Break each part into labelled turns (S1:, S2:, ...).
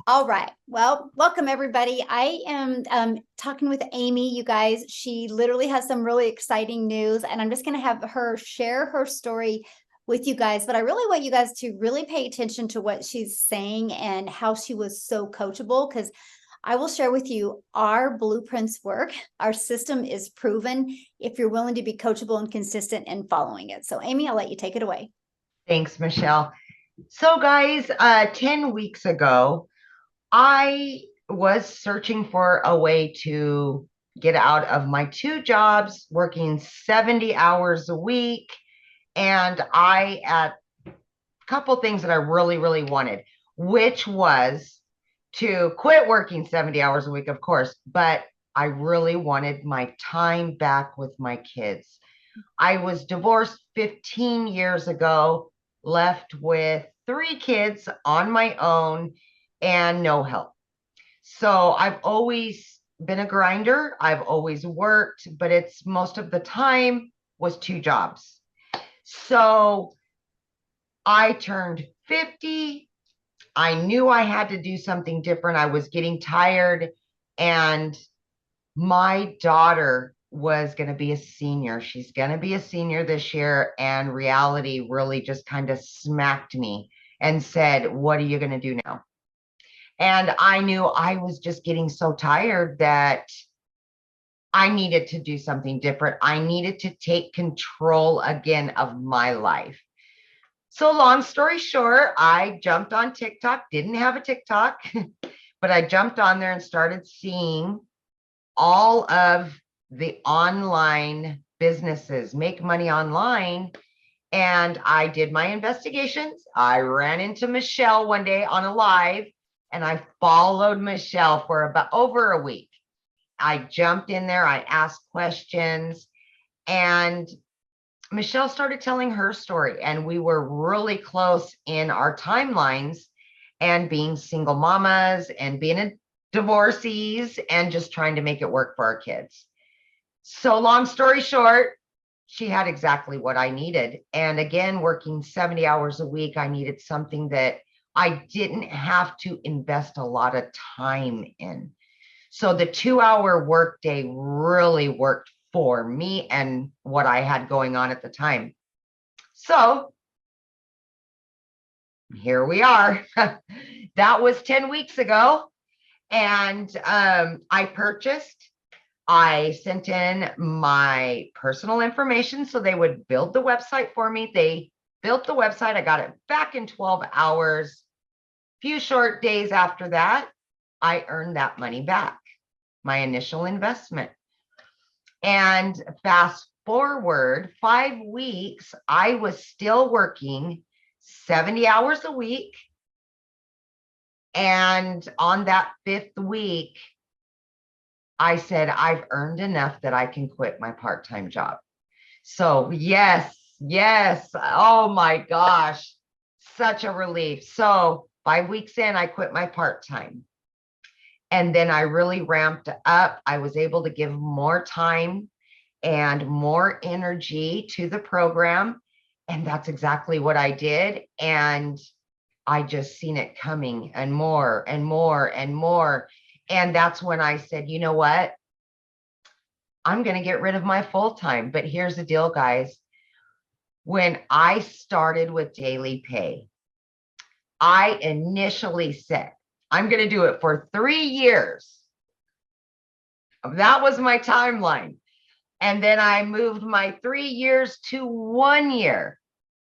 S1: All right. Well, welcome everybody. I am talking with Amy, you guys. She literally has some really exciting news, and I'm just going to have her share her story with you guys. But I really want you guys to really pay attention to what she's saying and how she was so coachable, because I will share with you our blueprints work. Our system is proven if you're willing to be coachable and consistent in following it. So, Amy, I'll let you take it away.
S2: Thanks, Michelle. So, guys, 10 weeks ago, I was searching for a way to get out of my two jobs, working 70 hours a week. And I had a couple things that I really, really wanted, which was to quit working 70 hours a week, of course, but I really wanted my time back with my kids. I was divorced 15 years ago, left with three kids on my own and no help. So I've always been a grinder. I've always worked, but it's most of the time was two jobs. So I turned 50. I knew I had to do something different. I was getting tired, and my daughter was going to be a senior. She's going to be a senior this year. And reality really just kind of smacked me and said, "What are you going to do now?" And I knew I was just getting so tired that I needed to do something different. I needed to take control again of my life. So, long story short, I jumped on TikTok, didn't have a TikTok, but I jumped on there and started seeing all of the online businesses make money online. And I did my investigations. I ran into Michelle one day on a live, and I followed Michelle for about over a week. I jumped in there, I asked questions, and Michelle started telling her story. And we were really close in our timelines and being single mamas and being a divorcees and just trying to make it work for our kids. So, long story short, she had exactly what I needed. And again, working 70 hours a week, I needed something that I didn't have to invest a lot of time in. So the 2-hour workday really worked for me and what I had going on at the time. So here we are. That was 10 weeks ago. And I sent in my personal information so they would build the website for me. They built the website. I got it back in 12 hours. Few short days after that, I earned that money back, my initial investment. And fast forward 5 weeks, I was still working 70 hours a week. And on that 5th week, I said, I've earned enough that I can quit my part-time job. So yes. Oh my gosh, such a relief. So 5 weeks in, I quit my part-time. And then I really ramped up. I was able to give more time and more energy to the program. And that's exactly what I did. And I just seen it coming and more and more and more. And that's when I said, you know what? I'm going to get rid of my full-time. But here's the deal, guys. When I started with Daily Pay, I initially said, I'm going to do it for 3 years. That was my timeline. And then I moved my 3 years to 1 year.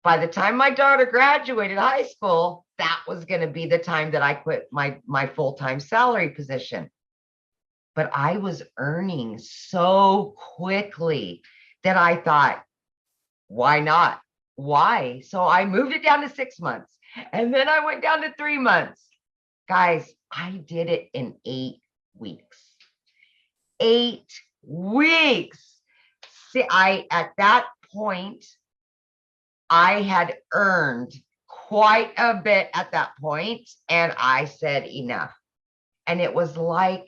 S2: By the time my daughter graduated high school, that was going to be the time that I quit my full-time salary position. But I was earning so quickly that I thought, why not? Why? So I moved it down to 6 months, and then I went down to 3 months. Guys, I did it in 8 weeks. 8 weeks. See, at that point, I had earned quite a bit at that point, and I said enough. And it was like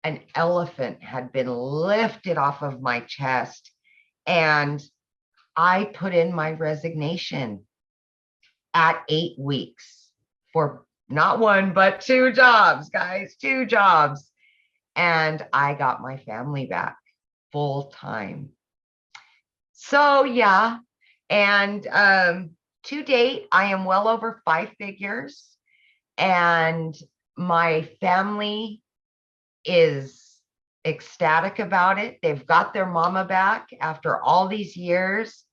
S2: an elephant had been lifted off of my chest, and I put in my resignation. at 8 weeks for not one, but 2 jobs, guys, 2 jobs. And I got my family back full time. So yeah. And to date, I am well over 5 figures, and my family is ecstatic about it. They've got their mama back after all these years,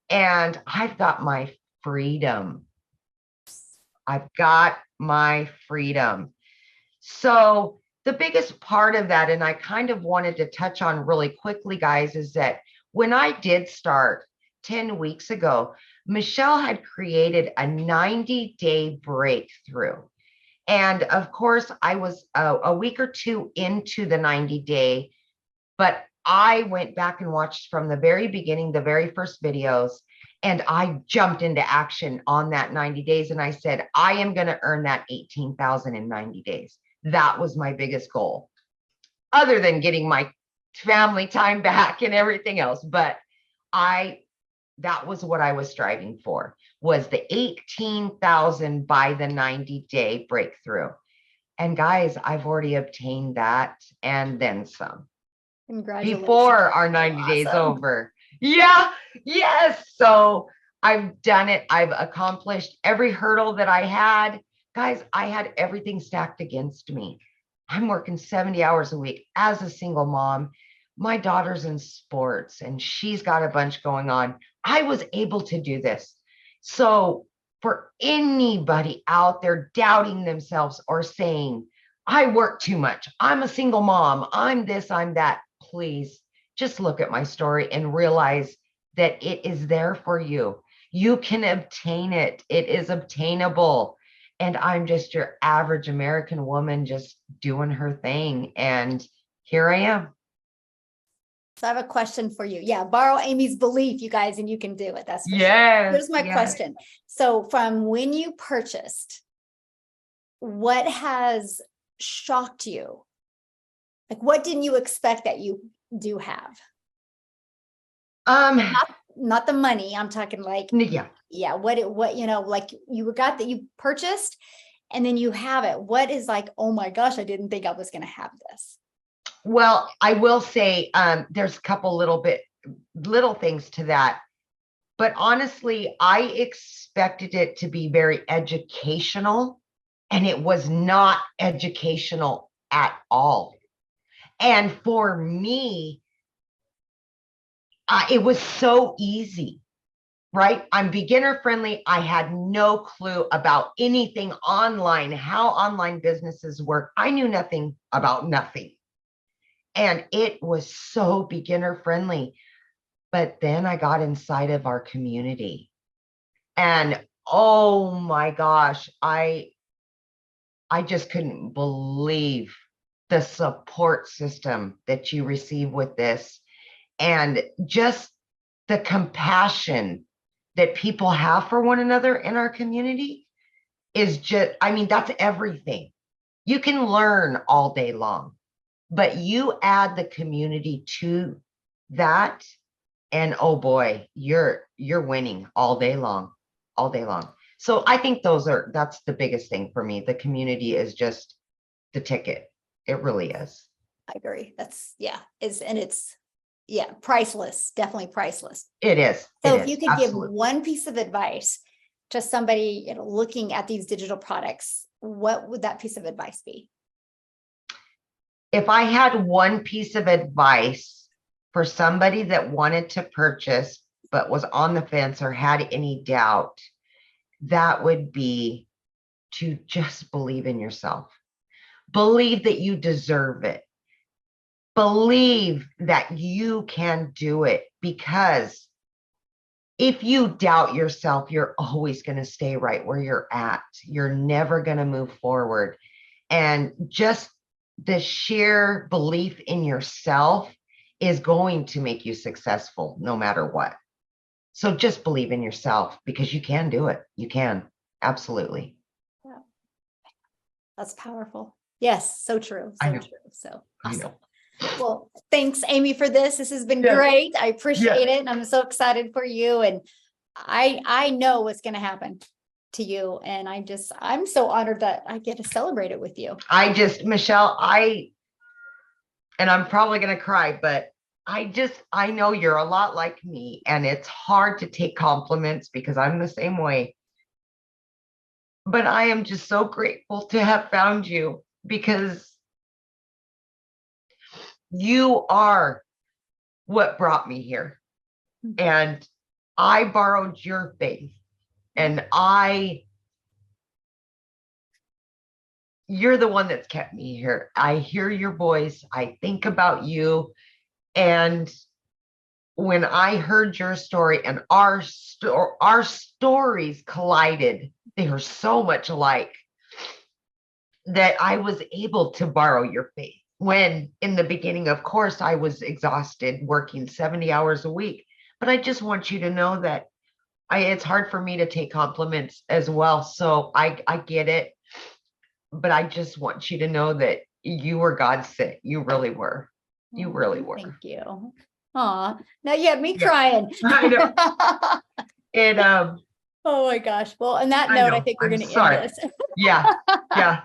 S2: and I've got my freedom. I've got my freedom. So the biggest part of that, and I kind of wanted to touch on really quickly, guys, is that when I did start 10 weeks ago, Michelle had created a 90-day breakthrough. And of course, I was a week or 2 into the 90-day, but I went back and watched from the very beginning, the very first videos, and I jumped into action on that 90 days. And I said, I am going to earn that 18,000 in 90 days. That was my biggest goal, other than getting my family time back and everything else. But that was what I was striving for, was the 18,000 by the 90-day breakthrough. And guys, I've already obtained that and then some.
S1: Congratulations.
S2: Before our 90 days over. Yeah, yes. So I've done it. I've accomplished every hurdle that I had. Guys, I had everything stacked against me. I'm working 70 hours a week as a single mom. My daughter's in sports and she's got a bunch going on. I was able to do this. So for anybody out there doubting themselves or saying, I work too much, I'm a single mom, I'm this, I'm that, please just look at my story and realize that it is there for you. You can obtain it. It is obtainable. And I'm just your average American woman just doing her thing. And here I am.
S1: So I have a question for you. Yeah, borrow Amy's belief, you guys, and you can do it. That's for
S2: yes,
S1: sure. Here's my question. So from when you purchased, what has shocked you? Like, what didn't you expect that you do have? Not the money. I'm talking like, yeah. What, you know, like you got that you purchased and then you have it. What is like, oh my gosh, I didn't think I was going to have this.
S2: Well, I will say there's a couple little things to that. But honestly, I expected it to be very educational, and it was not educational at all. And for me, it was so easy, right? I'm beginner friendly. I had no clue about anything online, how online businesses work. I knew nothing about nothing. And it was so beginner friendly. But then I got inside of our community and oh my gosh, I just couldn't believe the support system that you receive with this, and just the compassion that people have for one another in our community is just, I mean, that's everything. You can learn all day long, but you add the community to that, and oh boy, you're winning all day long, all day long. So I think that's the biggest thing for me. The community is just the ticket. It really is.
S1: I agree. That's it's priceless, definitely priceless.
S2: It is.
S1: So if you could give one piece of advice to somebody, you know, looking at these digital products, what would that piece of advice be?
S2: If I had one piece of advice for somebody that wanted to purchase but was on the fence or had any doubt, that would be to just believe in yourself. Believe that you deserve it. Believe that you can do it, because if you doubt yourself, you're always going to stay right where you're at. You're never going to move forward. And just the sheer belief in yourself is going to make you successful no matter what. So just believe in yourself, because you can do it. You can. Absolutely.
S1: Yeah. That's powerful. Yes. So true. So true. So awesome. Well, thanks, Amy, for this. This has been great. I appreciate it. And I'm so excited for you. And I know what's going to happen. to you. And I'm so honored that I get to celebrate it with you.
S2: Michelle, and I'm probably going to cry, but I know you're a lot like me, and it's hard to take compliments because I'm the same way. But I am just so grateful to have found you, because you are what brought me here. And I borrowed your faith, and you're the one that's kept me here. I hear your voice. I think about you. And when I heard your story and our stories collided, they are so much alike, that I was able to borrow your faith. When in the beginning, of course, I was exhausted working 70 hours a week. But I just want you to know that it's hard for me to take compliments as well. So I get it. But I just want you to know that you were God sent. You really were. You really were.
S1: Thank you. Aw, now you have me crying.
S2: I know. And
S1: oh my gosh. Well, on that note, I think we're going to end this.
S2: Yeah. Yeah.